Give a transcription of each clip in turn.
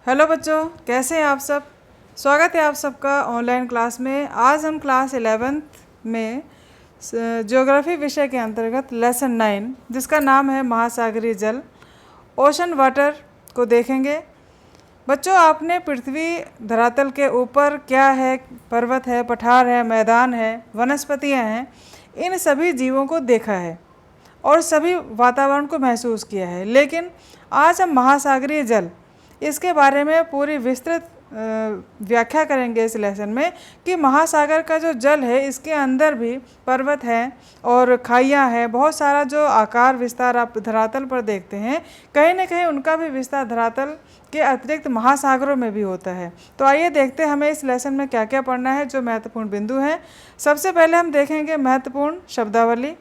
Hello बच्चों, कैसे हैं आप सब। स्वागत है आप सबका ऑनलाइन क्लास में। आज हम क्लास 11th में ज्योग्राफी विषय के अंतर्गत लेसन 9 जिसका नाम है महासागरीय जल, ओशन वाटर को देखेंगे। बच्चों, आपने पृथ्वी धरातल के ऊपर क्या है, पर्वत है, पठार है, मैदान है, वनस्पतियाँ हैं, इन सभी जीवों को देखा है और सभी वातावरण को महसूस किया है। लेकिन आज हम महासागरीय जल, इसके बारे में पूरी विस्तृत व्याख्या करेंगे इस लेसन में कि महासागर का जो जल है इसके अंदर भी पर्वत हैं और खाइयाँ हैं। बहुत सारा जो आकार विस्तार आप धरातल पर देखते हैं, कहीं ना कहीं उनका भी विस्तार धरातल के अतिरिक्त महासागरों में भी होता है। तो आइए देखते हैं हमें इस लेसन में क्या क्या पढ़ना है, जो महत्वपूर्ण बिंदु हैं। सबसे पहले हम देखेंगे महत्वपूर्ण शब्दावली।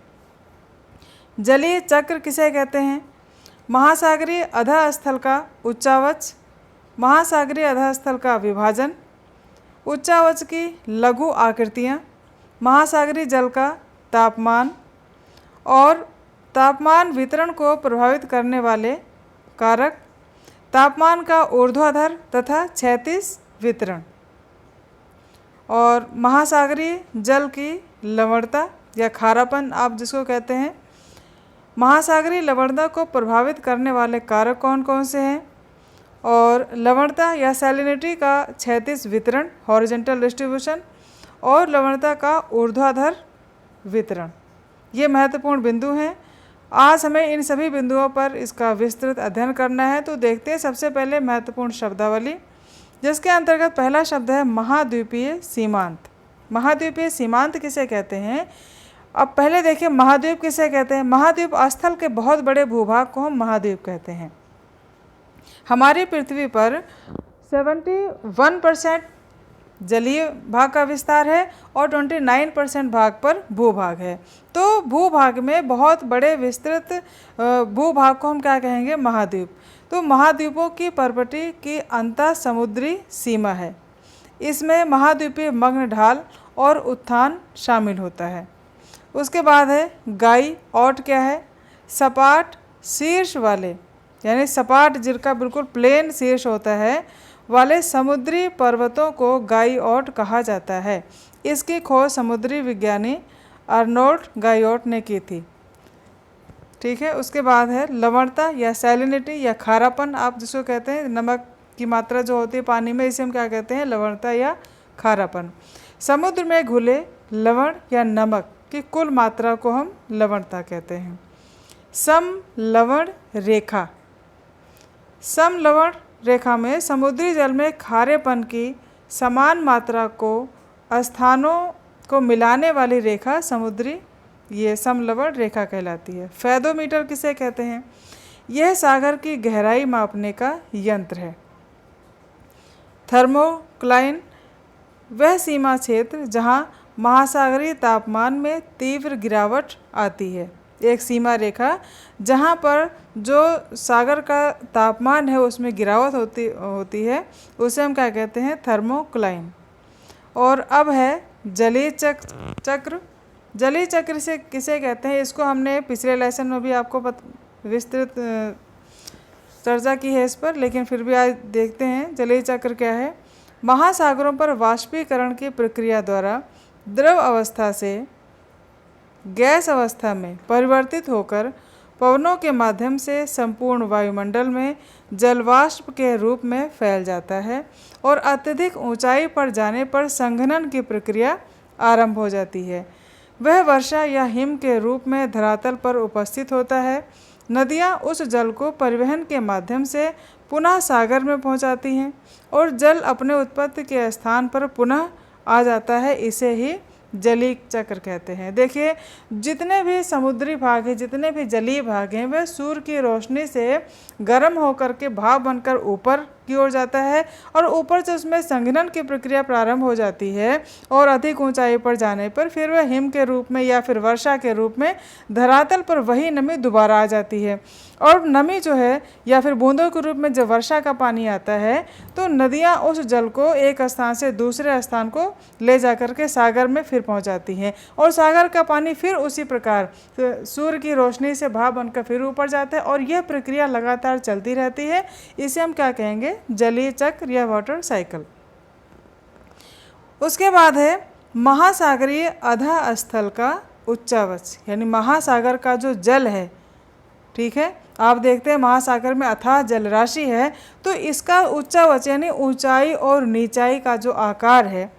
जलीय चक्र किसे कहते हैं? महासागरीय अधः स्थल का उच्चावच, महासागरीय अधः स्थल का विभाजन, उच्चावच की लघु आकृतियाँ, महासागरीय जल का तापमान और तापमान वितरण को प्रभावित करने वाले कारक, तापमान का ऊर्ध्वाधर तथा क्षैतिज वितरण, और महासागरीय जल की लवणता या खारापन आप जिसको कहते हैं। महासागरीय लवणता को प्रभावित करने वाले कारक कौन कौन से हैं, और लवणता या सैलिनिटी का क्षैतिज वितरण हॉरिजॉन्टल डिस्ट्रीब्यूशन और लवणता का ऊर्ध्वाधर वितरण, ये महत्वपूर्ण बिंदु हैं। आज हमें इन सभी बिंदुओं पर इसका विस्तृत अध्ययन करना है। तो देखते हैं सबसे पहले महत्वपूर्ण शब्दावली, जिसके अंतर्गत पहला शब्द है महाद्वीपीय सीमांत। महाद्वीपीय सीमांत किसे कहते हैं? अब पहले देखिए महाद्वीप किसे कहते हैं। महाद्वीप स्थल के बहुत बड़े भूभाग को हम महाद्वीप कहते हैं। हमारी पृथ्वी पर 71% जलीय भाग का विस्तार है और 29% भाग पर भूभाग है। तो भूभाग में बहुत बड़े विस्तृत भूभाग को हम क्या कहेंगे? महाद्वीप। तो महाद्वीपों की पर्वती की अंतः समुद्री सीमा है। इसमें महाद्वीपीय मग्न ढाल और उत्थान शामिल होता है। उसके बाद है गाई ऑट। क्या है? सपाट शीर्ष वाले, यानी सपाट जिनका बिल्कुल प्लेन शीर्ष होता है वाले समुद्री पर्वतों को गाई ऑट कहा जाता है। इसकी खोज समुद्री विज्ञानी अर्नोल्ड गाइऑट ने की थी। ठीक है। उसके बाद है लवणता या सैलिनिटी या खारापन आप जिसको कहते हैं। नमक की मात्रा जो होती है पानी में, इसे हम क्या कहते हैं? लवणता या खारापन। समुद्र में घुले लवण या नमक की कुल मात्रा को हम लवणता कहते हैं। समलवण रेखा, समलवण रेखा में समुद्री जल में खारेपन की समान मात्रा को स्थानों को मिलाने वाली रेखा समुद्री ये समलवण रेखा कहलाती है। फैदोमीटर किसे कहते हैं? यह सागर की गहराई मापने का यंत्र है। थर्मोक्लाइन वह सीमा क्षेत्र जहां महासागरीय तापमान में तीव्र गिरावट आती है। एक सीमा रेखा जहाँ पर जो सागर का तापमान है उसमें गिरावट होती है, उसे हम क्या कहते हैं? थर्मोक्लाइन। और अब है जलीय चक्र। जलीय चक्र से किसे कहते हैं? इसको हमने पिछले लेसन में भी आपको विस्तृत चर्चा की है इस पर, लेकिन फिर भी आज देखते हैं जलीय चक्र क्या है। महासागरों पर वाष्पीकरण की प्रक्रिया द्वारा द्रव अवस्था से गैस अवस्था में परिवर्तित होकर पवनों के माध्यम से संपूर्ण वायुमंडल में जलवाष्प के रूप में फैल जाता है और अत्यधिक ऊंचाई पर जाने पर संघनन की प्रक्रिया आरंभ हो जाती है। वह वर्षा या हिम के रूप में धरातल पर उपस्थित होता है। नदियाँ उस जल को परिवहन के माध्यम से पुनः सागर में पहुँचाती हैं और जल अपने उत्पत्ति के स्थान पर पुनः आ जाता है। इसे ही जलीय चक्र कहते हैं। देखिए, जितने भी समुद्री भाग हैं, जितने भी जलीय भाग हैं, वह सूर्य की रोशनी से गर्म होकर के भाप बनकर ऊपर की ओर जाता है और ऊपर से उसमें संघनन की प्रक्रिया प्रारंभ हो जाती है और अधिक ऊंचाई पर जाने पर फिर वह हिम के रूप में या फिर वर्षा के रूप में धरातल पर वही नमी दोबारा आ जाती है। और नमी जो है या फिर बूंदों के रूप में जब वर्षा का पानी आता है तो नदियाँ उस जल को एक स्थान से दूसरे स्थान को ले जाकर के सागर में फिर पहुँचाती हैं और सागर का पानी फिर उसी प्रकार सूर्य की रोशनी से भाप बनकर फिर ऊपर जाता है और यह प्रक्रिया लगातार चलती रहती है। इसे हम क्या कहेंगे? जलीय चक्र या वाटर साइकिल। उसके बाद है महासागरीय अधः स्थल का उच्चावच, यानी महासागर का जो जल है, ठीक है, आप देखते हैं महासागर में अथाह जल राशि है, तो इसका उच्चावच यानी ऊंचाई और नीचाई का जो आकार है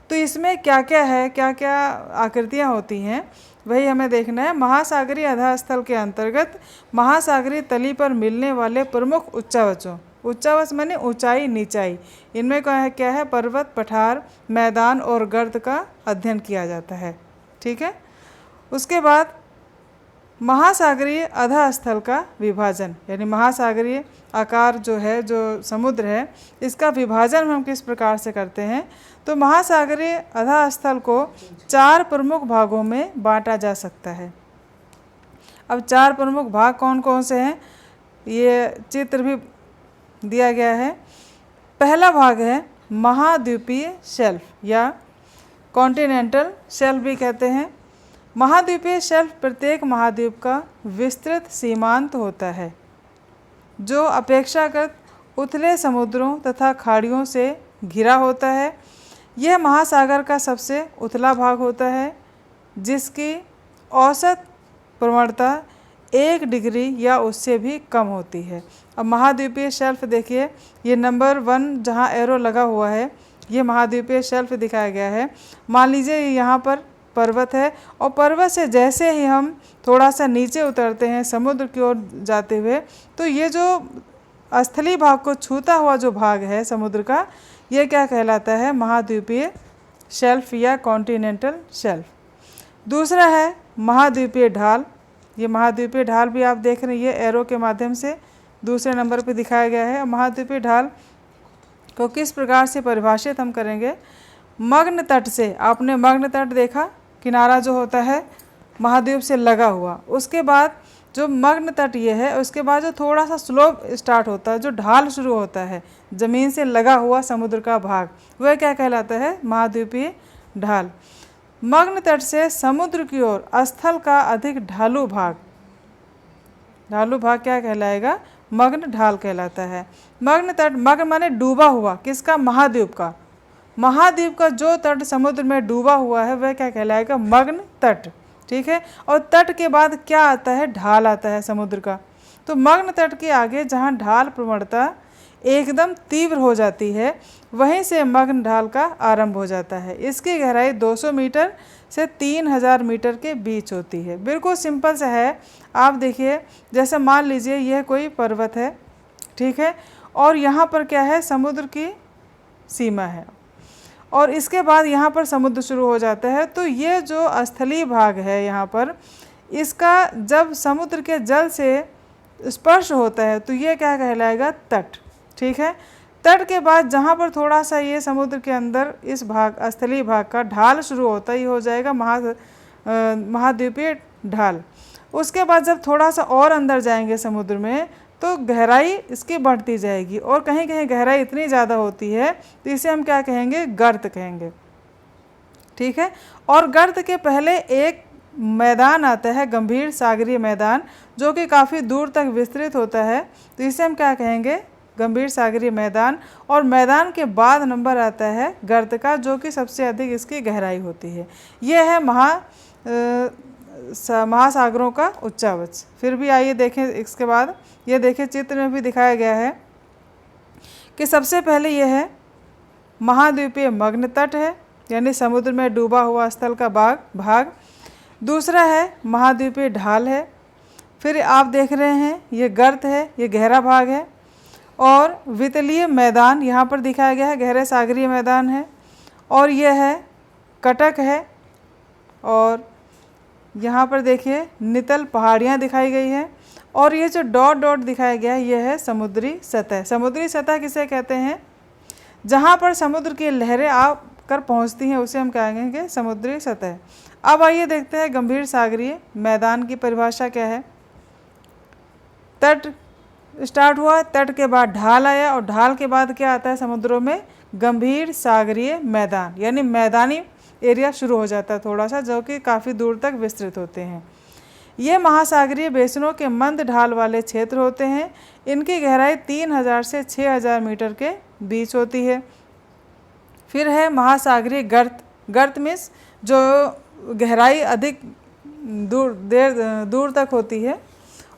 तो इसमें क्या क्या है, क्या क्या आकृतियाँ होती हैं, वही हमें देखना है। महासागरीय अधः स्थल के अंतर्गत महासागरीय तली पर मिलने वाले प्रमुख उच्चावचों, उच्चावच माने ऊंचाई नीचाई, इनमें क्या है पर्वत, पठार, मैदान और गर्त का अध्ययन किया जाता है, ठीक है। उसके बाद महासागरीय अधः स्थल का विभाजन, यानी महासागरीय आकार जो है, जो समुद्र है, इसका विभाजन हम किस प्रकार से करते हैं। तो महासागरीय अधः स्थल को 4 प्रमुख भागों में बांटा जा सकता है। अब 4 प्रमुख भाग कौन कौन से हैं, ये चित्र भी दिया गया है। पहला भाग है महाद्वीपीय शेल्फ या कॉन्टिनेंटल शेल्फ भी कहते हैं। महाद्वीपीय शेल्फ प्रत्येक महाद्वीप का विस्तृत सीमांत होता है, जो अपेक्षाकृत उथले समुद्रों तथा खाड़ियों से घिरा होता है। यह महासागर का सबसे उथला भाग होता है, जिसकी औसत प्रवणता 1 डिग्री या उससे भी कम होती है। अब महाद्वीपीय शेल्फ देखिए, ये नंबर 1 जहाँ एरो लगा हुआ है, ये महाद्वीपीय शेल्फ दिखाया गया है। मान लीजिए यहाँ पर पर्वत है, और पर्वत से जैसे ही हम थोड़ा सा नीचे उतरते हैं समुद्र की ओर जाते हुए, तो ये जो स्थलीय भाग को छूता हुआ जो भाग है समुद्र का, ये क्या कहलाता है, महाद्वीपीय शेल्फ या कॉन्टिनेंटल शेल्फ। दूसरा है महाद्वीपीय ढाल। ये महाद्वीपीय ढाल भी आप देख रहे हैं, ये एरो के माध्यम से दूसरे नंबर पे दिखाया गया है। महाद्वीपीय ढाल को किस प्रकार से परिभाषित हम करेंगे, मग्न तट से, आपने मग्न तट देखा, किनारा जो होता है महाद्वीप से लगा हुआ, उसके बाद जो मग्न तट ये है, उसके बाद जो थोड़ा सा स्लोप स्टार्ट होता है, जो ढाल शुरू होता है ज़मीन से लगा हुआ समुद्र का भाग, वह क्या कहलाता है, महाद्वीपीय ढाल। मग्न तट से समुद्र की ओर स्थल का अधिक ढालू भाग, ढालू भाग क्या कहलाएगा, मग्न ढाल कहलाता है। मग्न तट, मग्न माने डूबा हुआ, किसका, महाद्वीप का। महाद्वीप का जो तट समुद्र में डूबा हुआ है वह क्या कहलाएगा, मग्न तट, ठीक है। और तट के बाद क्या आता है, ढाल आता है समुद्र का। तो मग्न तट के आगे जहाँ ढाल प्रवणता एकदम तीव्र हो जाती है, वहीं से मग्न ढाल का आरंभ हो जाता है। इसकी गहराई 200 मीटर से 3000 मीटर के बीच होती है। बिल्कुल सिंपल सा है। आप देखिए, जैसे मान लीजिए यह कोई पर्वत है, ठीक है, और यहाँ पर क्या है, समुद्र की सीमा है, और इसके बाद यहाँ पर समुद्र शुरू हो जाता है। तो ये जो स्थलीय भाग है यहाँ पर, इसका जब समुद्र के जल से स्पर्श होता है तो ये क्या कहलाएगा, तट, ठीक है। तट के बाद जहाँ पर थोड़ा सा ये समुद्र के अंदर इस भाग, स्थलीय भाग का ढाल शुरू होता है, ये हो जाएगा महाद्वीपीय ढाल। उसके बाद जब थोड़ा सा और अंदर जाएंगे समुद्र में, तो गहराई इसकी बढ़ती जाएगी, और कहीं कहीं गहराई इतनी ज़्यादा होती है तो इसे हम क्या कहेंगे, गर्त कहेंगे, ठीक है। और गर्त के पहले एक मैदान आता है, गंभीर सागरीय मैदान, जो कि काफ़ी दूर तक विस्तृत होता है, तो इसे हम क्या कहेंगे, गंभीर सागरीय मैदान। और मैदान के बाद नंबर आता है गर्त का, जो कि सबसे अधिक इसकी गहराई होती है। यह है महासागरों का उच्चावच। फिर भी आइए देखें, इसके बाद ये देखें, चित्र में भी दिखाया गया है कि सबसे पहले यह है महाद्वीपीय मग्न तट है, यानी समुद्र में डूबा हुआ स्थल का भाग। दूसरा है महाद्वीपीय ढाल है। फिर आप देख रहे हैं ये गर्त है, ये गहरा भाग है। और वितलीय मैदान यहाँ पर दिखाया गया है, गहरे सागरीय मैदान है। और यह है कटक है, और यहाँ पर देखिए नितल पहाड़ियाँ दिखाई गई हैं। और ये जो डॉट डॉट दिखाया गया है, यह है समुद्री सतह। समुद्री सतह किसे कहते हैं, जहाँ पर समुद्र की लहरें आकर पहुँचती हैं, उसे हम कहेंगे समुद्री सतह। अब आइए देखते हैं गंभीर सागरीय मैदान की परिभाषा क्या है। तट स्टार्ट हुआ, तट के बाद ढाल आया, और ढाल के बाद क्या आता है समुद्रों में, गंभीर सागरीय मैदान, यानी मैदानी एरिया शुरू हो जाता है थोड़ा सा, जो कि काफ़ी दूर तक विस्तृत होते हैं। ये महासागरीय बेसिनों के मंद ढाल वाले क्षेत्र होते हैं। इनकी गहराई 3000 से 6000 मीटर के बीच होती है। फिर है महासागरीय गर्त। गर्त मीन्स जो गहराई अधिक दूर तक होती है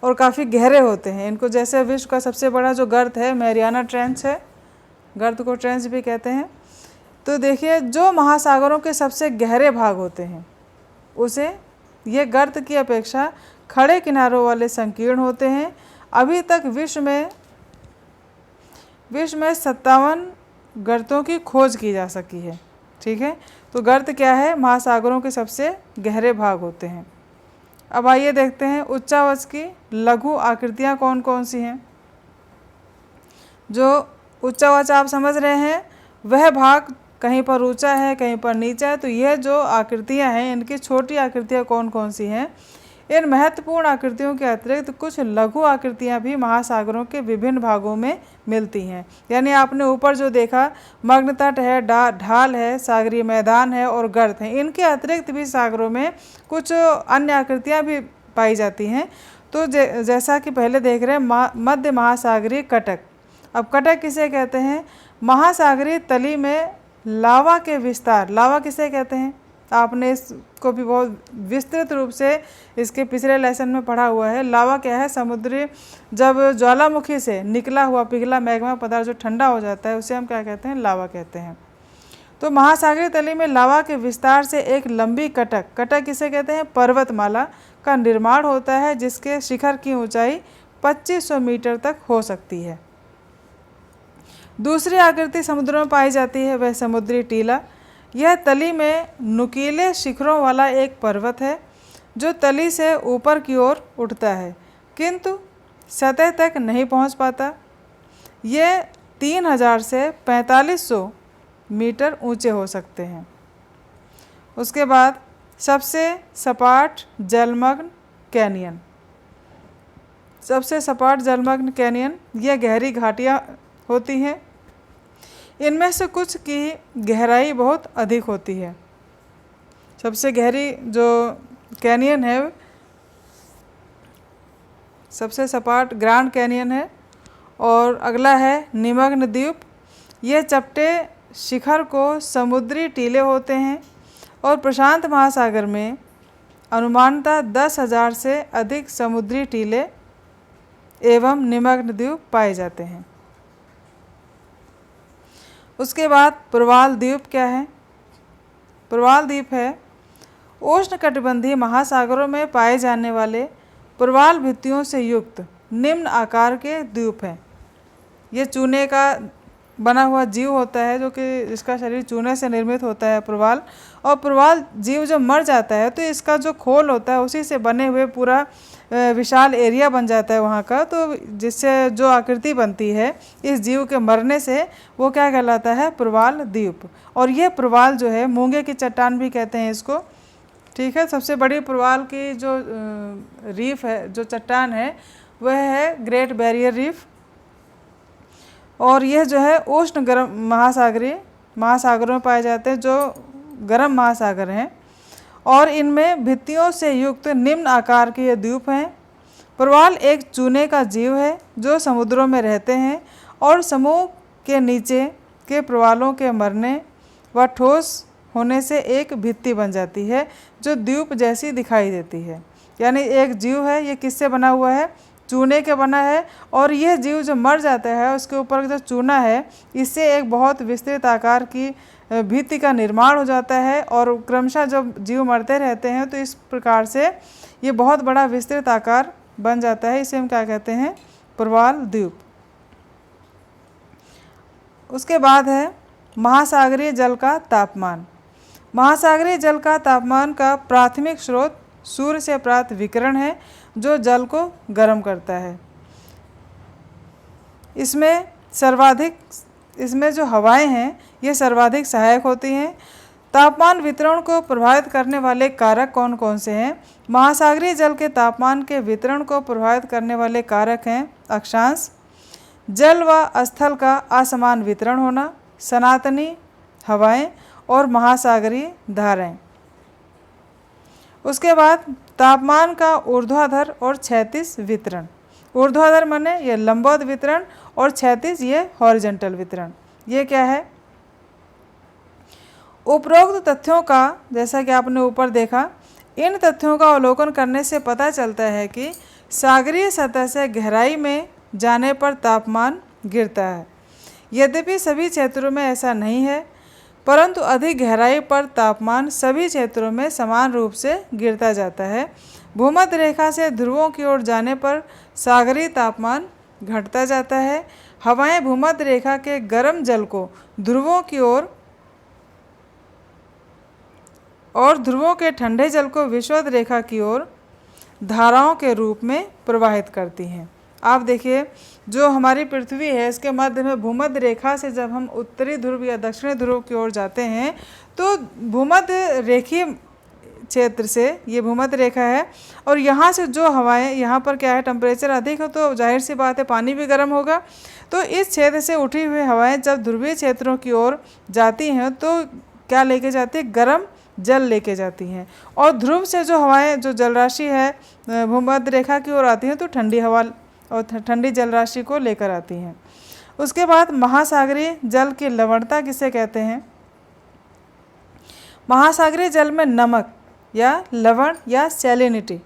और काफ़ी गहरे होते हैं। इनको जैसे विश्व का सबसे बड़ा जो गर्त है मैरियाना ट्रेंच है, गर्त को ट्रेंच भी कहते हैं। तो देखिए जो महासागरों के सबसे गहरे भाग होते हैं उसे ये गर्त की अपेक्षा खड़े किनारों वाले संकीर्ण होते हैं। अभी तक विश्व में 57 गर्तों की खोज की जा सकी है। ठीक है, तो गर्त क्या है? महासागरों के सबसे गहरे भाग होते हैं। अब आइए देखते हैं उच्चावच की लघु आकृतियाँ कौन कौन सी हैं। जो उच्चावच आप समझ रहे हैं वह भाग कहीं पर ऊंचा है, कहीं पर नीचा है। तो यह जो आकृतियां हैं इनकी छोटी आकृतियां कौन कौन सी हैं? इन महत्वपूर्ण आकृतियों के अतिरिक्त कुछ लघु आकृतियां भी महासागरों के विभिन्न भागों में मिलती हैं। यानी आपने ऊपर जो देखा मग्न तट है, ढाल है, सागरीय मैदान है और गर्त है, इनके अतिरिक्त भी सागरों में कुछ अन्य आकृतियां भी पाई जाती हैं। तो जैसा कि पहले देख रहे हैं मध्य महासागरीय कटक। अब कटक किसे कहते हैं? महासागरीय तली में लावा के विस्तार। लावा किसे कहते हैं? आपने इसको भी बहुत विस्तृत रूप से इसके पिछले लेसन में पढ़ा हुआ है। लावा क्या है? समुद्री जब ज्वालामुखी से निकला हुआ पिघला मैग्मा पदार्थ जो ठंडा हो जाता है उसे हम क्या कहते हैं? लावा कहते हैं। तो महासागरीय तली में लावा के विस्तार से एक लंबी कटक, कटक किसे कहते हैं? पर्वतमाला का निर्माण होता है जिसके शिखर की ऊंचाई 2500 मीटर तक हो सकती है। दूसरी आकृति समुद्रों में पाई जाती है वह समुद्री टीला। यह तली में नुकीले शिखरों वाला एक पर्वत है जो तली से ऊपर की ओर उठता है किंतु सतह तक नहीं पहुंच पाता। यह 3000 से 4500 मीटर ऊंचे हो सकते हैं। उसके बाद सबसे सपाट जलमग्न कैनियन। सबसे सपाट जलमग्न कैनियन, यह गहरी घाटियाँ होती हैं। इनमें से कुछ की गहराई बहुत अधिक होती है। सबसे गहरी जो कैनियन है सबसे सपाट ग्रैंड कैनियन है। और अगला है निमग्न द्वीप। यह चपटे शिखर को समुद्री टीले होते हैं और प्रशांत महासागर में अनुमानतः 10,000 से अधिक समुद्री टीले एवं निमग्न द्वीप पाए जाते हैं। उसके बाद प्रवाल द्वीप क्या है? प्रवाल द्वीप है उष्णकटिबंधीय महासागरों में पाए जाने वाले प्रवाल भित्तियों से युक्त निम्न आकार के द्वीप हैं। ये चूने का बना हुआ जीव होता है जो कि इसका शरीर चूने से निर्मित होता है प्रवाल। और प्रवाल जीव जब मर जाता है तो इसका जो खोल होता है उसी से बने हुए पूरा विशाल एरिया बन जाता है वहाँ का। तो जिससे जो आकृति बनती है इस जीव के मरने से वो क्या कहलाता है? प्रवाल द्वीप। और ये प्रवाल जो है मूंगे की चट्टान भी कहते हैं इसको। ठीक है, सबसे बड़ी प्रवाल की जो रीफ है, जो चट्टान है, वह है ग्रेट बैरियर रीफ। और यह जो है उष्ण गर्म महासागरों में पाए जाते हैं जो गर्म महासागर हैं। और इनमें भित्तियों से युक्त निम्न आकार के ये द्वीप हैं। प्रवाल एक चूने का जीव है जो समुद्रों में रहते हैं और समूह के नीचे के प्रवालों के मरने व ठोस होने से एक भित्ति बन जाती है जो द्वीप जैसी दिखाई देती है। यानी एक जीव है, ये किससे बना हुआ है? चूने के बना है। और यह जीव जो मर जाता है उसके ऊपर जो चूना है इससे एक बहुत विस्तृत आकार की भित्ति का निर्माण हो जाता है। और क्रमशः जब जीव मरते रहते हैं तो इस प्रकार से ये बहुत बड़ा विस्तृत आकार बन जाता है। इसे हम क्या कहते हैं? प्रवाल द्वीप। उसके बाद है महासागरीय जल का तापमान। महासागरीय जल का तापमान का प्राथमिक स्रोत सूर्य से प्राप्त विकिरण है जो जल को गर्म करता है। इसमें जो हवाएं हैं ये सर्वाधिक सहायक होती हैं। तापमान वितरण को प्रभावित करने वाले कारक कौन कौन से हैं? महासागरीय जल के तापमान के वितरण को प्रभावित करने वाले कारक हैं अक्षांश, जल व स्थल का असमान वितरण होना, सनातनी हवाएं और महासागरीय धाराएं। उसके बाद तापमान का ऊर्ध्वाधर और क्षैतिज वितरण। ऊर्ध्वाधर माने ये लंबवत वितरण और क्षैतिज ये हॉरिजॉन्टल वितरण। ये क्या है? उपरोक्त तथ्यों का, जैसा कि आपने ऊपर देखा, इन तथ्यों का अवलोकन करने से पता चलता है कि सागरीय सतह से गहराई में जाने पर तापमान गिरता है। यद्यपि सभी क्षेत्रों में ऐसा नहीं है, परंतु अधिक गहराई पर तापमान सभी क्षेत्रों में समान रूप से गिरता जाता है। भूमध्य रेखा से ध्रुवों की ओर जाने पर सागरीय तापमान घटता जाता है। हवाएं भूमध्य रेखा के गर्म जल को ध्रुवों की ओर और ध्रुवों के ठंडे जल को विषुवत रेखा की ओर धाराओं के रूप में प्रवाहित करती हैं। आप देखिए, जो हमारी पृथ्वी है इसके मध्य में भूमध्य रेखा से जब हम उत्तरी ध्रुव या दक्षिणी ध्रुव की ओर जाते हैं तो भूमध्य रेखीय क्षेत्र से, ये भूमध्य रेखा है, और यहाँ से जो हवाएं, यहाँ पर क्या है, टेम्परेचर अधिक हो तो जाहिर सी बात है पानी भी गर्म होगा। तो इस क्षेत्र से उठी हुई हवाएं जब ध्रुवीय क्षेत्रों की ओर जाती हैं तो क्या लेके जाती है? गर्म जल लेके जाती हैं। और ध्रुव से जो हवाएं, जो जलराशि है भूमध्य रेखा की ओर आती हैं तो ठंडी हवा और ठंडी जलराशि को लेकर आती हैं। उसके बाद महासागरीय जल की लवणता किसे कहते हैं? महासागरीय जल में नमक या लवण या सैलिनिटी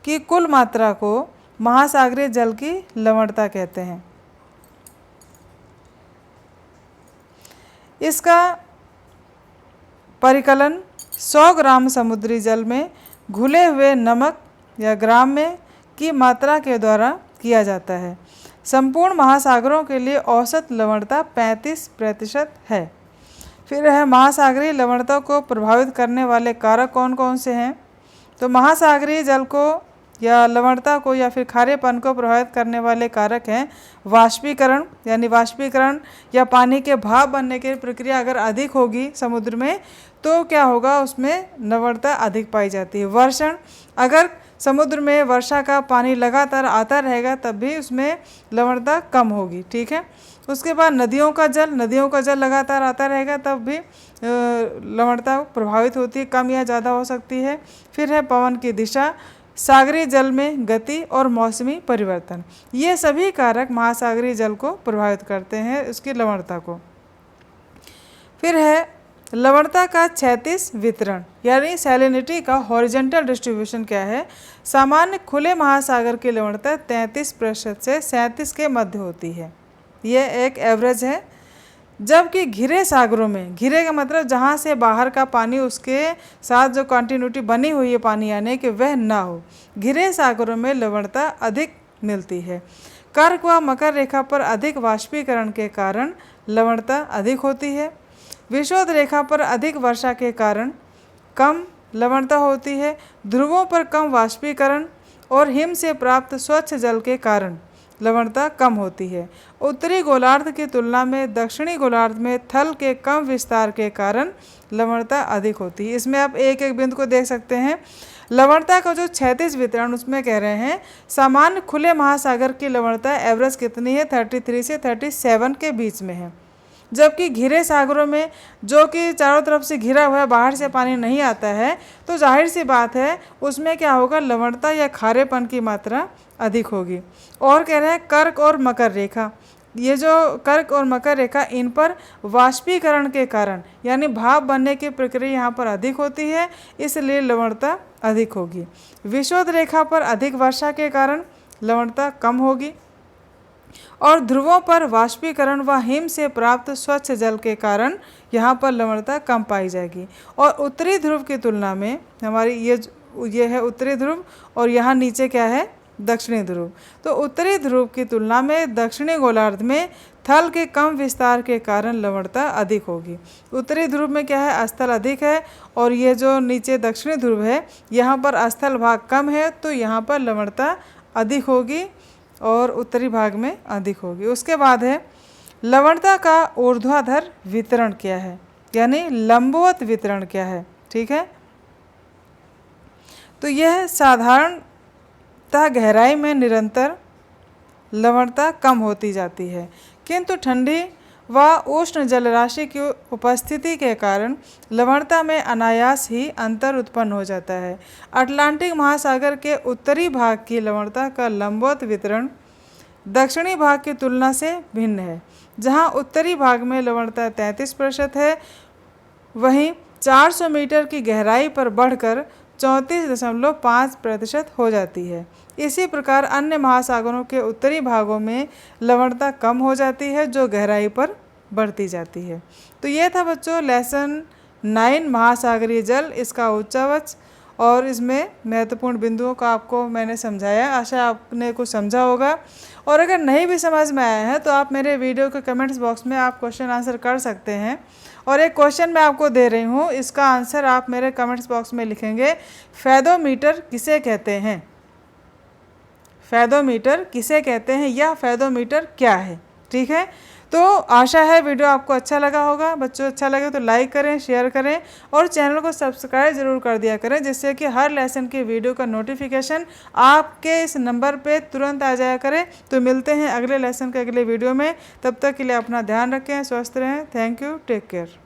की कुल मात्रा को महासागरीय जल की लवणता कहते हैं। इसका परिकलन 100 ग्राम समुद्री जल में घुले हुए नमक या ग्राम में की मात्रा के द्वारा किया जाता है। संपूर्ण महासागरों के लिए औसत लवणता 35% है। फिर है महासागरीय लवणता को प्रभावित करने वाले कारक कौन कौन से हैं? तो महासागरीय जल को या लवणता को या फिर खारेपन को प्रभावित करने वाले कारक हैं वाष्पीकरण, यानी वाष्पीकरण या पानी के भाप बनने की प्रक्रिया अगर अधिक होगी समुद्र में तो क्या होगा, उसमें लवणता अधिक पाई जाती है। वर्षण, अगर समुद्र में वर्षा का पानी लगातार आता रहेगा तब भी उसमें लवणता कम होगी। ठीक है। उसके बाद नदियों का जल लगातार आता रहेगा तब भी लवणता प्रभावित होती है, कम या ज़्यादा हो सकती है। फिर है पवन की दिशा, सागरीय जल में गति और मौसमी परिवर्तन। ये सभी कारक महासागरीय जल को प्रभावित करते हैं, उसकी लवणता को। फिर है लवणता का क्षैतिज वितरण, यानी सैलिनिटी का हॉरिजॉन्टल डिस्ट्रीब्यूशन क्या है? सामान्य खुले महासागर की लवणता 33% से 37 के मध्य होती है, यह एक एवरेज है। जबकि घिरे सागरों में, घिरे का मतलब जहाँ से बाहर का पानी उसके साथ जो कंटिन्यूटी बनी हुई है पानी आने की वह ना हो, घिरे सागरों में लवणता अधिक मिलती है। कर्क व मकर रेखा पर अधिक वाष्पीकरण के कारण लवणता अधिक होती है। विषुवत रेखा पर अधिक वर्षा के कारण कम लवणता होती है। ध्रुवों पर कम वाष्पीकरण और हिम से प्राप्त स्वच्छ जल के कारण लवणता कम होती है। उत्तरी गोलार्ध की तुलना में दक्षिणी गोलार्ध में थल के कम विस्तार के कारण लवणता अधिक होती है। इसमें आप एक एक बिंदु को देख सकते हैं। लवणता का जो क्षैतिज वितरण उसमें कह रहे हैं सामान्य खुले महासागर की लवणता एवरेज कितनी है? 33 से 37 के बीच में है। जबकि घिरे सागरों में जो कि चारों तरफ से घिरा हुआ है, बाहर से पानी नहीं आता है, तो जाहिर सी बात है उसमें क्या होगा, लवणता या खारेपन की मात्रा अधिक होगी। और कह रहे हैं कर्क और मकर रेखा, ये जो कर्क और मकर रेखा इन पर वाष्पीकरण के कारण यानी भाप बनने की प्रक्रिया यहाँ पर अधिक होती है, इसलिए लवणता अधिक होगी। विषुवत रेखा पर अधिक वर्षा के कारण लवणता कम होगी और ध्रुवों पर वाष्पीकरण व हिम से प्राप्त स्वच्छ जल के कारण यहाँ पर लवणता कम पाई जाएगी। और उत्तरी ध्रुव की तुलना में हमारी ये है उत्तरी ध्रुव और यहाँ नीचे क्या है, दक्षिणी ध्रुव। तो उत्तरी ध्रुव की तुलना में दक्षिणी गोलार्ध में थल के कम विस्तार के कारण लवणता अधिक होगी। उत्तरी ध्रुव में क्या है, स्थल अधिक है और ये जो नीचे दक्षिणी ध्रुव है यहाँ पर स्थल भाग कम है, तो यहाँ पर लवणता अधिक होगी और उत्तरी भाग में अधिक होगी। उसके बाद है लवणता का ऊर्ध्वाधर वितरण क्या है, यानी लंबवत वितरण क्या है। ठीक है, तो यह साधारणतः गहराई में निरंतर लवणता कम होती जाती है, किंतु ठंडी व उष्ण जलराशि की उपस्थिति के कारण लवणता में अनायास ही अंतर उत्पन्न हो जाता है। अटलांटिक महासागर के उत्तरी भाग की लवणता का लंबवत वितरण दक्षिणी भाग की तुलना से भिन्न है। जहां उत्तरी भाग में लवणता 33% है, वहीं 400 मीटर की गहराई पर बढ़कर 34.5% हो जाती है। इसी प्रकार अन्य महासागरों के उत्तरी भागों में लवणता कम हो जाती है, जो गहराई पर बढ़ती जाती है। तो ये था बच्चों लेसन 9 महासागरीय जल, इसका उच्चावच और इसमें महत्वपूर्ण बिंदुओं का आपको मैंने समझाया। आशा आपने कुछ समझा होगा। और अगर नहीं भी समझ में आया है तो आप मेरे वीडियो के कमेंट्स बॉक्स में आप क्वेश्चन आंसर कर सकते हैं। और एक क्वेश्चन मैं आपको दे रही हूँ, इसका आंसर आप मेरे कमेंट्स बॉक्स में लिखेंगे। फेदोमीटर किसे कहते हैं? फेदोमीटर किसे कहते हैं या फेदोमीटर क्या है? ठीक है, तो आशा है वीडियो आपको अच्छा लगा होगा। बच्चों अच्छा लगे तो लाइक करें, शेयर करें और चैनल को सब्सक्राइब ज़रूर कर दिया करें, जिससे कि हर लेसन के वीडियो का नोटिफिकेशन आपके इस नंबर पे तुरंत आ जाया करे। तो मिलते हैं अगले लेसन के अगले वीडियो में। तब तक के लिए अपना ध्यान रखें, स्वस्थ रहें। Thank you, take care.